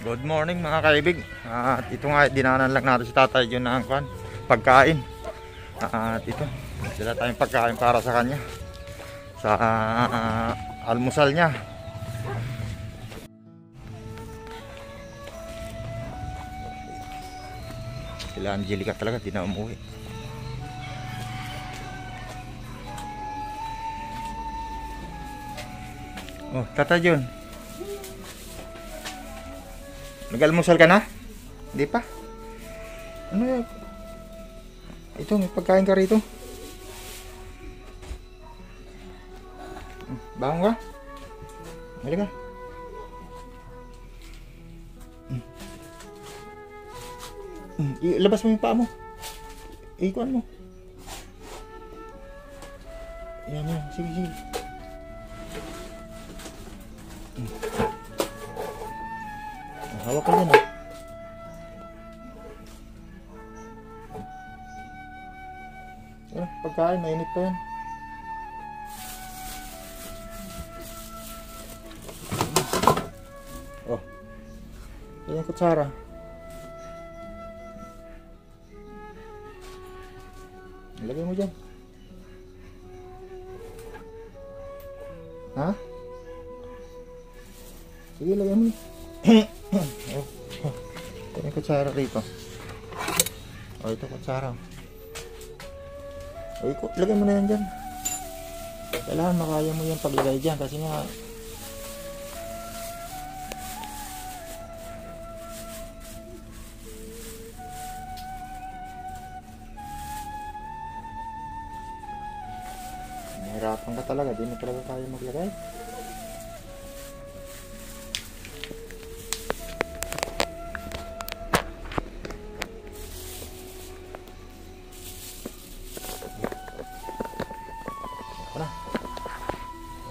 Good morning mga kaibig. At ito nga, dinanan lang natin si Tatay John ng pagkain. At ito, sila tayong pagkain para sa kanya sa almusal niya. Sila Angelica talaga, di na umuwi. Oh, Tatay John, nag-almusal ka na? Hindi pa? Ano yan? Ito, may pagkain ka rito. Bangon ka? Halika. Ilabas mo yung paa mo. Ikuan mo. Yan yan. Sige, sige. Hawak ka dyan, pagkain, mainit pa yan. Oh, yan yung kutsara. Lagay mo dyan. Ha? Sige, lagay mo. Ito yung kutsara rito. O, ito kutsara. O, lagay mo na yan dyan. Kailangan makaya mo yan paglagay dyan kasi nga nahirapan ka talaga, di mo talaga kaya maglagay.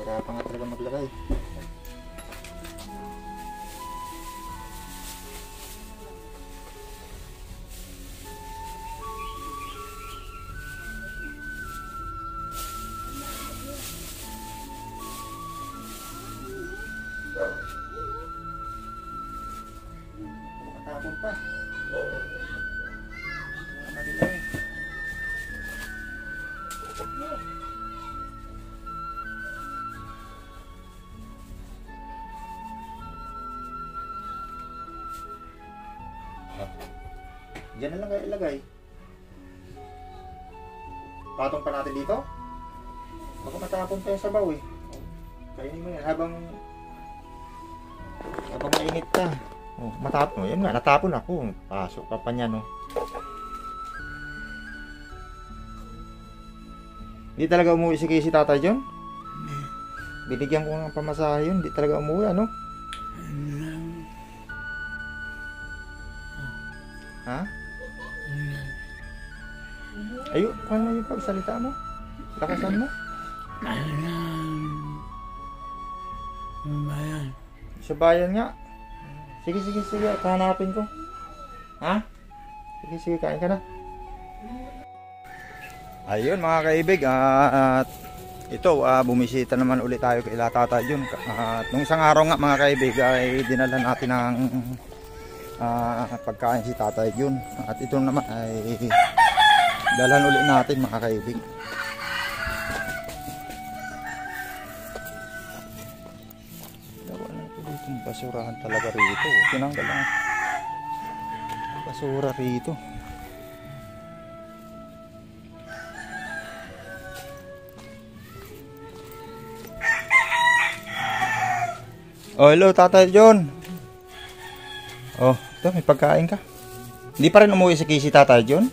Hirapan nga talaga maglagay. Matapon pa. Diyan na lang kayo ilagay. Patong pa natin dito. Baka matapon pa yung sabaw eh. Kainin mo yan habang mainit ka. Oh, matapon. Yan nga, natapon ako. Pasok ka pa niya, no. Hindi talaga umuwi si Tatay John? Binigyan ko ng pamasahe yun. Hindi talaga umuwi, ano? Ha? Ayo, paano yung pagsalita mo? Lakasan mo? Bayan. Sa bayan nga. Sige, sige, sige. Hanapin ko. Ha? Sige, sige. Kain ka na. Ayun mga kaibig. At ito, bumisita naman ulit tayo kay Tatay John. At nung isang araw nga mga kaibig ay dinala natin ng pagkain si Tatay John. At ito naman ay dalhan ulit natin mga kaibig. Itong basurahan talaga rito. Tinanggal ang basura rito. Oh, hello Tatay John. Oh, ito may pagkain ka. Hindi pa rin umuwi si Tatay John?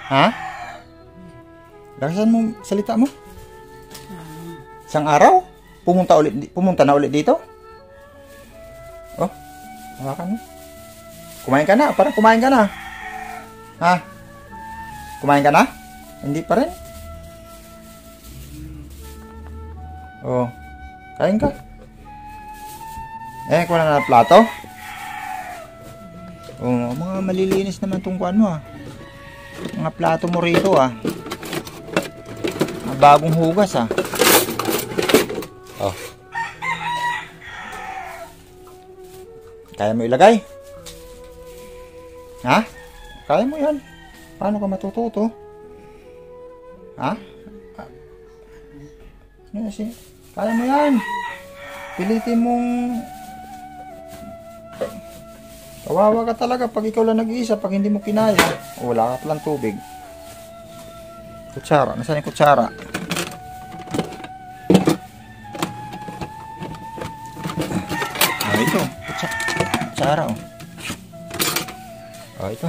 Ha? Lakasan mo salita mo. Isang araw? Pumunta na ulit dito? Oh, hawakan mo. Kumain ka na, parang kumain ka na. Ha? Kumain ka na? Hindi pa rin? Oh, kain ka. Kuha na ng plato. Oh, mga malilinis naman tong kuan mo ah. Mga plato mo rito ah. Mga bagong hugas ah. Oh. Kaya mo ilagay? Ha? Kaya mo yan. Paano ka matututo? Ha? Ano kasi? Kaya mo yan. Pilitin mong... Kawawa ka talaga pag ikaw lang nag-iisa, pag hindi mo kinaya. O, wala ka palang tubig. Kutsara. Nasaan yung kutsara? Ah, ito. Kutsara, oh. Ah, ito.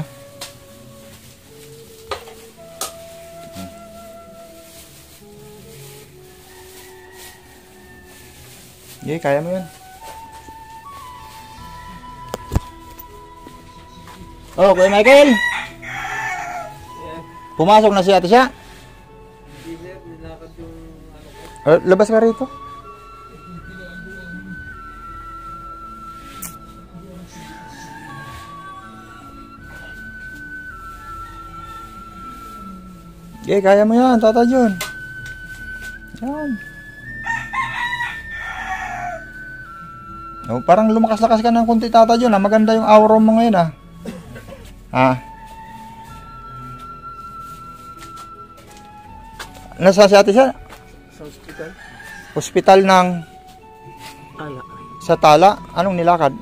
Okay, kaya mo yan. Oh, Kuya Michael. Pumasok na si Ate siya. Hindi sir, nilakad yung ano ko. Labas ka rito. Okay, kaya mo yan, Tata John. Yan. Oh, parang lumakas-lakas ka ng kunti, Tata John. Maganda yung aura mo ngayon, ah. Nasa si Ate siya? Sa hospital? Hospital ng... Ala. Sa Tala? Anong nilakad?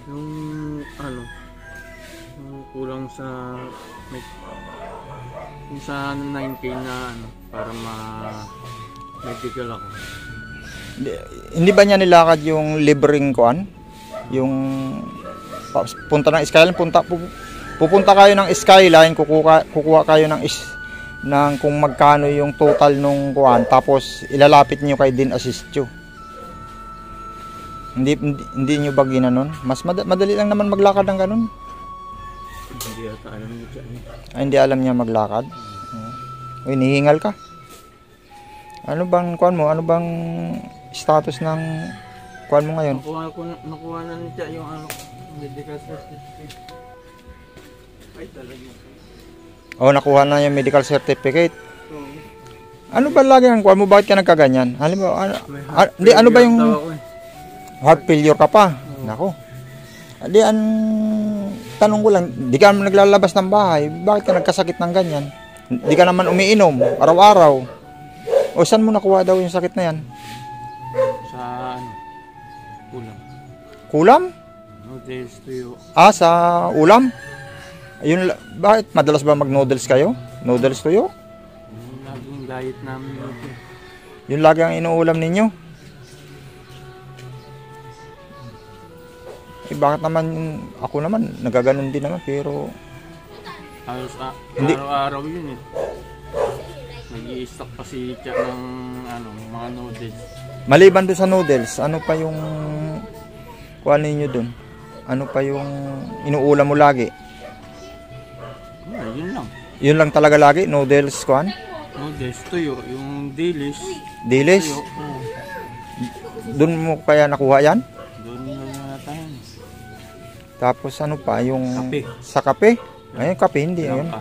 Yung ano, yung kulang sa yung sa 9K na ano, para medical ako. Hindi ba niya nilakad yung libreng kuan? Yung punta ng Skyline, pupunta kayo ng Skyline, kukuha kayo ng kung magkano yung total nung kuan, tapos ilalapit niyo kay Din Assistio. Hindi niyo ba ginanon? Mas madali lang naman maglakad ng ganun. Hindi ata alam niya dyan. Ay, hindi alam niya maglakad. Uy, nihingal ka. Ano bang kuan mo? Ano bang status ng kuan mo ngayon? Nakuha na niya yung ano, medical certificate. Ay talaga. Oh, nakuha na yung medical certificate. Ano ba lagi ang kuan mo? Bakit ka nagkaganyan? Halimbawa, ano ba yung heart failure ka pa? Nako. Di tanong ko lang, di ka naman naglalabas ng bahay, bakit ka nagkasakit ng ganyan? Di ka naman umiinom araw-araw. O saan mo nakuha daw yung sakit na yan? Sa ano? Ulam. Kulam? Noodles tuyo. Ah, sa ulam? Ayun, bakit? Madalas ba mag-noodles kayo? Noodles tuyo? Yung laging diet namin dito. Yung lagi ang inuulam ninyo? Eh, bakit naman ako naman, nagaganon din naman, pero... Halos Hindi. araw-araw yun eh. Nag-i-stock pa si Tia ng ano, mga noodles. Maliban doon sa noodles, ano pa yung... Kuha ninyo doon? Ano pa yung inuulam mo lagi? Yun lang. Yun lang talaga lagi? Noodles, kuhan? Noodles, tuyo. Yung dilis. Dilis? Tuyo. Oo. Doon mo kaya nakuha yan? Doon na tayo. Tapos ano pa, yung... Kape. Sa kape? Ayun, kape, hindi. Ilang Ayun. ka?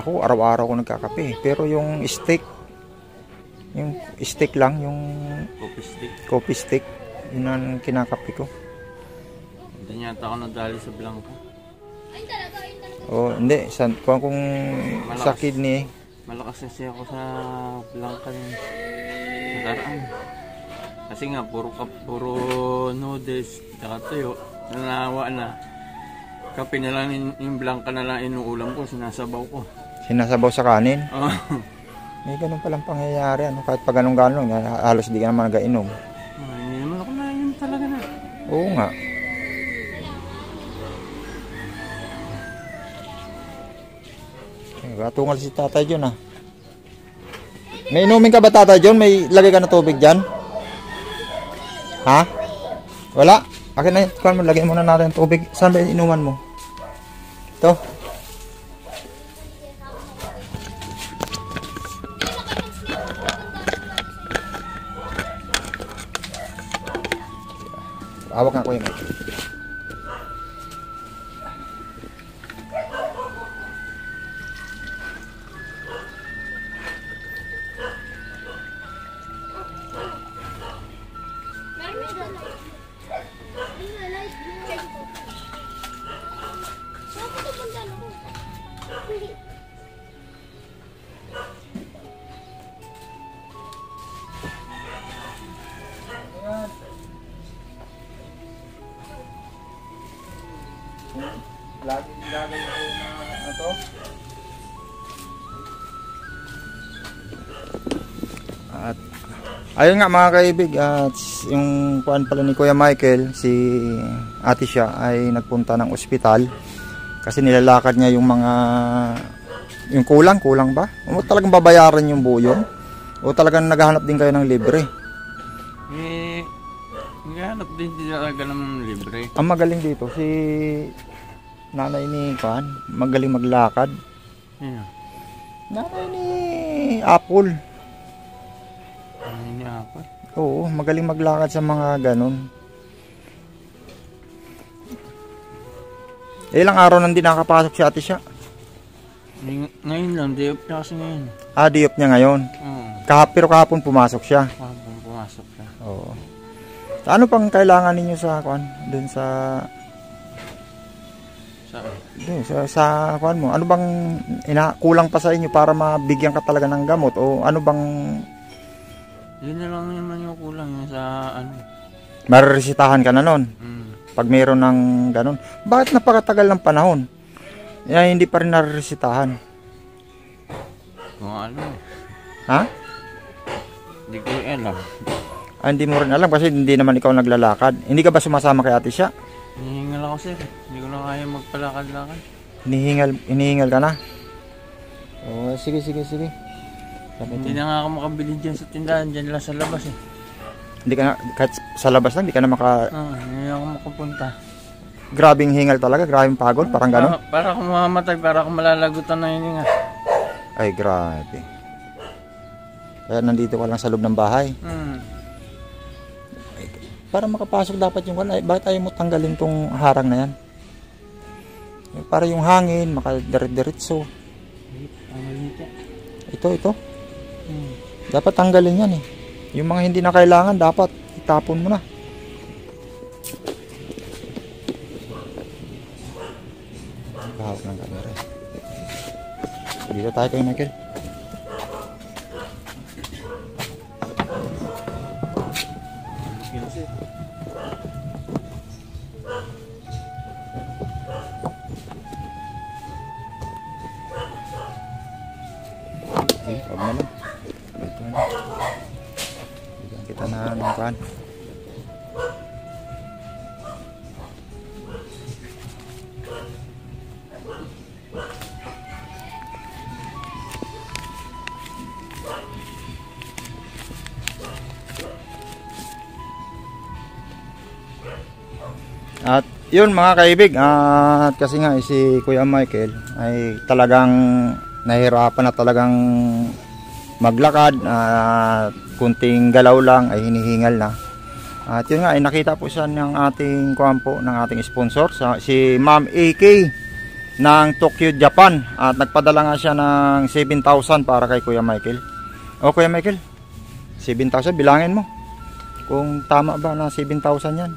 Ako, araw-araw ko nagkakape. Pero yung steak, yung steak lang, yung Coffee stick. coffee steak, yun ang kinakape ko. Hindi yata ako nadali sa Blanca. Oh, hindi. Kung sa Malakas. kidney, Malakas kasi ako sa Blanca ng nakaraan. Kasi nga, puro noodles, tsaka tuyo. Nanawa na. Kape na lang, yung Blanca na lang inuulam ko, sinasabaw ko. sinasabaw sa kanin. Oh. May ganun palang pangyayari. Ano? Kahit pa ganun-ganun, halos di ka naman nag-inom. Hindi naman ako na yun talaga na. Oo nga. Katungal si Tatay John, ah. May inumin ka ba, Tatay John? May lagay ka na tubig dyan? Ha? Wala? Akin na yun. Lagay muna natin tubig. Saan ba yung inuman mo? Ito. Hawak nga ko yun. Lagi gagawin ko na ito. At ayun nga mga kaibig, at yung kuan pala ni Kuya Michael, si ate siya ay nagpunta ng ospital kasi nilalakad niya yung mga yung kulang ba? O talagang babayaran yung buo yun? O talagang naghahanap din kayo ng libre? Naghahanap din talaga ng libre. Ang magaling dito si nanay ni kuan, magaling maglakad. Yeah. Nanay ni Apple. Nanay ni Apple? Oo, magaling maglakad sa mga ganun. Ilang araw nang di nakapasok si ate siya? Ngayon lang, day off niya kasi ngayon. Ah, day off niya ngayon. Pero kahapon pumasok siya. Kahapon pumasok siya. Oo. Ano pang kailangan ninyo sa kuan? Doon sa kuan mo? Ano bang kulang pa sa inyo para mabigyan ka talaga ng gamot? O ano bang yun na lang naman yung kulang yun sa ano. Mariresitahan ka na nun? Pag mayroon ng ganun. Bakit napakatagal ng panahon? Hindi pa rin nariresitahan. Kung ano. Ha? Hindi ko alam. Hindi mo rin alam kasi hindi naman ikaw naglalakad. Hindi ka ba sumasama kay ate siya? Hinihingal ako sir. Hindi ko na kaya magpalakad-lakad. Hinihingal ka na? Oh, sige. Hindi na nga ako makabili dyan sa tindahan. Dyan lang sa labas eh. Hindi ka na, kahit sa labas lang, hindi ka na hindi ako makapunta. Grabing hingal talaga, grabing pagod, parang gano'n? Para akong mamamatay, para akong malalagutan na hininga. Ay, grabe. Kaya nandito ka lang sa loob ng bahay. Para makapasok dapat yung bakit ayaw mo tanggalin tong harang na yan? Para yung hangin, makadiretso. Ito. Dapat tanggalin yan eh. Yung mga hindi na kailangan, dapat itapon mo na. Kahawak ng camera. Dito tayo kay Michael. Huwag na lang. Ito na. Bigyan kita na ng kan. At yun mga kaibig, at kasi nga si Kuya Michael ay talagang nahihirapan na talagang maglakad, kunting galaw lang ay hinihingal na. At yun nga ay nakita po siya ng ating kuhampo, ng ating sponsor, si Ma'am AK ng Tokyo, Japan, at nagpadala nga siya ng 7,000 para kay Kuya Michael. O Kuya Michael, 7,000, bilangin mo kung tama ba na 7,000 yan.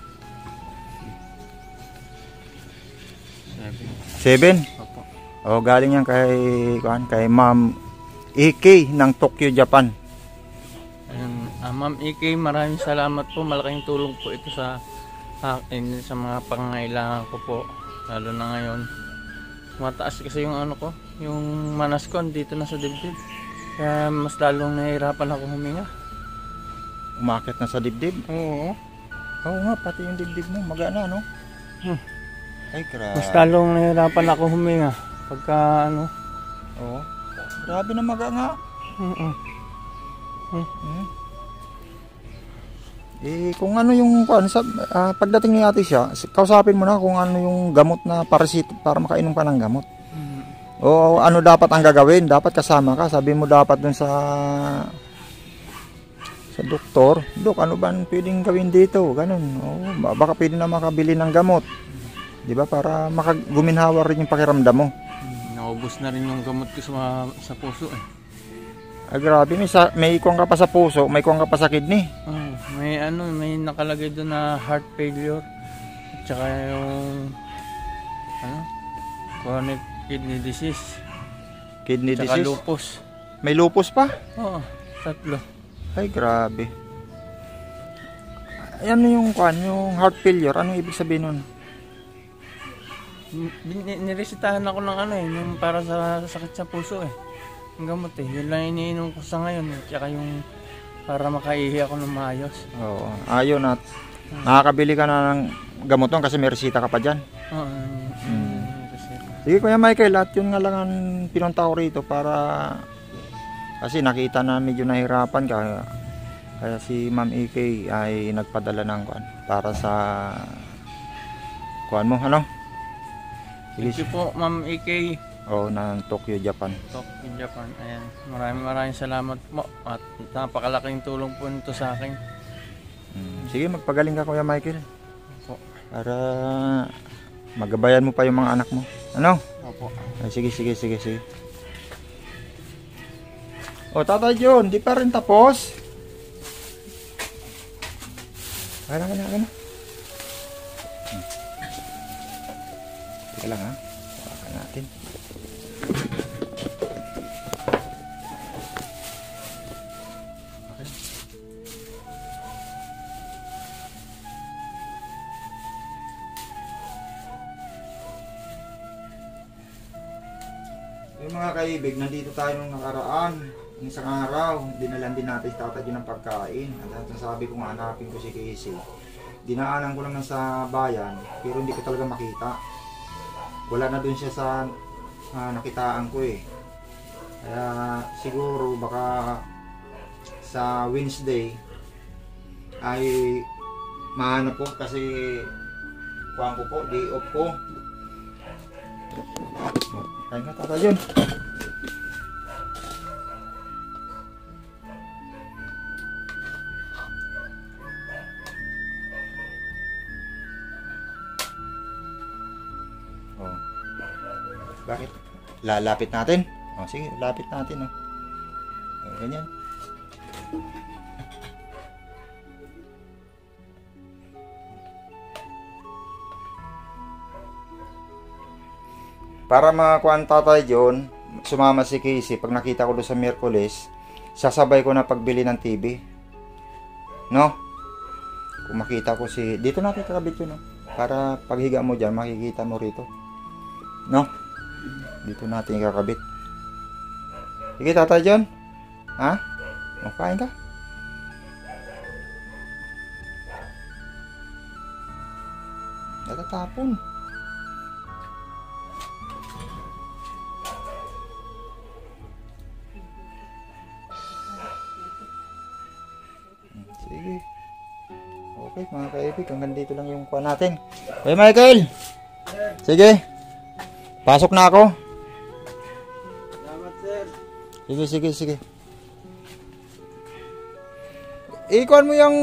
7? Opo. O galing yan kay Ma'am AK ng Tokyo, Japan. Ma'am AK, maraming salamat po. Malaking tulong po ito sa akin sa mga pangangailangan ko po. Lalo na ngayon. Mataas kasi yung ano ko, yung manas ko dito na sa dibdib. Kaya mas lalong nahihirapan ako huminga. Umakit na sa dibdib? Oo. Oo nga, pati yung dibdib mo magana, no? Ay, grabe. Mas lalong nahihirapan ako huminga pagka ano. Oo. Grabe na maga nga. Kung ano yung pagdating ni ate siya, kausapin mo na kung ano yung gamot na para makainom ka ng gamot. O ano dapat ang gagawin? Dapat kasama ka. Sabi mo dapat dun sa doktor. Dok, ano ba pwedeng gawin dito? Ganun. O, baka pwede na makabili ng gamot. Diba? Para guminhawa rin yung pakiramdam mo. Naubos na rin yung gamot ko sa puso eh. Ay, grabe. May ikuwang ka pa sa puso, may ikuwang ka pa sa kidney. May nakalagay doon na heart failure. At saka yung chronic kidney disease. Kidney tsaka disease? lupus. May lupus pa? Oo, 3. Ay, grabe. Ano yung heart failure? Anong ibig sabihin nun? Niresitahan ako ng ano eh, yung para sa sakit sa puso eh. Ang gamot eh, yun lang iniinom ko sa ngayon eh. Tsaka yung para makaihi ako ng maayos. Oo, ayun at nakakabili ka na ng gamot nun kasi may resita ka pa dyan. Oo, Sige Kuya Michael, lahat yun nga lang ang pinunta ko rito para kasi nakita na medyo nahirapan ka. Kaya si Ma'am EK ay nagpadala ng kuan para sa kuan mo, ano? Thank you po, Ma'am EK. Oo, ng Tokyo, Japan. Tokyo, Japan. Ayan. Maraming salamat po. At napakalaking tulong po nito sa akin. Sige, magpagaling ka Kuya Michael. Opo. Para magabayan mo pa yung mga anak mo. Ano? Opo. Ay, sige. O, Tatay John, di pa rin tapos? Kaya na. Teka lang ha. Baka natin. Okay. Yung mga kaibig, nandito tayo nung nakaraan. Isang araw, dinalan din natin si Tatay John ng pagkain. At sabi ko nga, hanapin ko si Casey. Dinaanan ko naman sa bayan, pero hindi ko talaga makita. Wala na dun siya sa nakitaan ko eh. Kaya siguro baka sa Wednesday ay mahanap ko kasi kuhaan ko po, day off ko. Kaya nga Tatay John. Bakit? Lalapit natin? O, sige, lapit natin. O, ganyan. Para makakuan Tatay John, sumama si Casey. Pag nakita ko doon sa Miyerkules, sasabay ko na pagbili ng TV. No? Kung makita ko si... Dito natin kakabit yun, no? Para paghiga mo dyan, makikita mo rito. No? Dito natin ikakabit. Sige Tatay John. Ha? O, kain ka? Natatapon. Sige. Okay mga kaibig, hanggang dito lang yung kuha natin. Okay Michael. Sige. Pasok na ako. Salamat, sir. Sige. Ikuan mo yung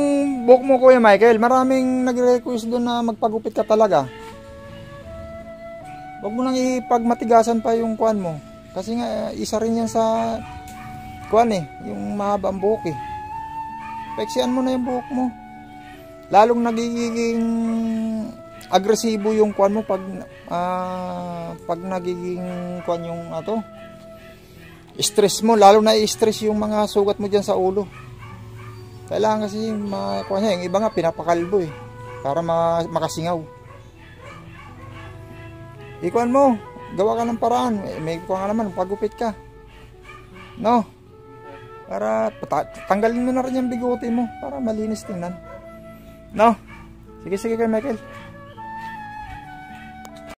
book mo Kuya Michael. Maraming nag-request doon na magpagupit ka talaga. Huwag mo nang ipagmatigasan pa yung kuan mo. Kasi nga isa rin yan sa kuan eh. Yung mahaba ang buhok eh. Peksian mo na yung buhok mo. Lalong nagiging agresibo yung kuan mo pag nagiging kuan yung stress mo, lalo na i-stress yung mga sugat mo diyan sa ulo. Kailangan kasi kuan niya, yung iba nga pinapakalbo eh para makasingaw. Ikuan mo, gawa ka ng paraan, may kuan ka naman, pagupit ka. No? Para tanggalin mo na rin yung bigote mo para malinis tingnan. No? Sige kay Michael.